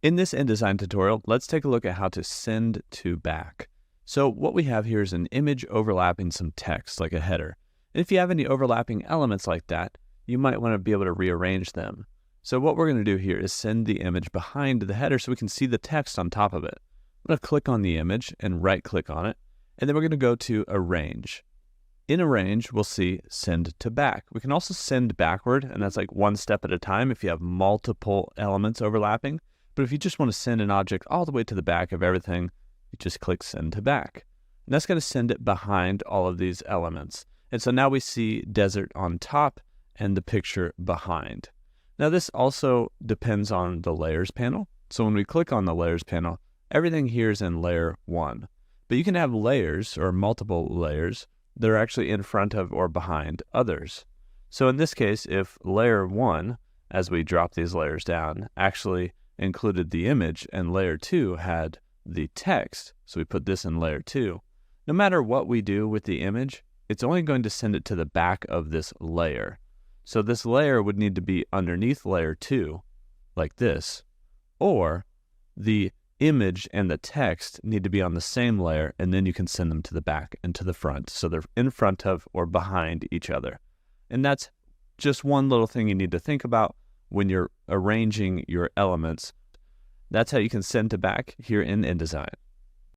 In this InDesign tutorial, let's take a look at how to send to back. So what we have here is an image overlapping some text, like a header. And if you have any overlapping elements like that, you might want to be able to rearrange them. So what we're going to do here is send the image behind the header so we can see the text on top of it. I'm going to click on the image and right-click on it, and then we're going to go to Arrange. In Arrange, we'll see Send to Back. We can also send backward, and that's like one step at a time if you have multiple elements overlapping. But if you just want to send an object all the way to the back of everything, you just click Send to Back. And that's going to send it behind all of these elements. And so now we see desert on top and the picture behind. Now this also depends on the layers panel. So when we click on the layers panel, everything here is in layer 1. But you can have layers or multiple layers that are actually in front of or behind others. So in this case, if layer 1, as we drop these layers down, actually included the image and layer 2 had the text, so we put this in layer 2, no matter what we do with the image, it's only going to send it to the back of this layer. So this layer would need to be underneath layer 2, like this, or the image and the text need to be on the same layer, and then you can send them to the back and to the front. So they're in front of or behind each other. And that's just one little thing you need to think about when you're arranging your elements. That's how you can send to back here in InDesign.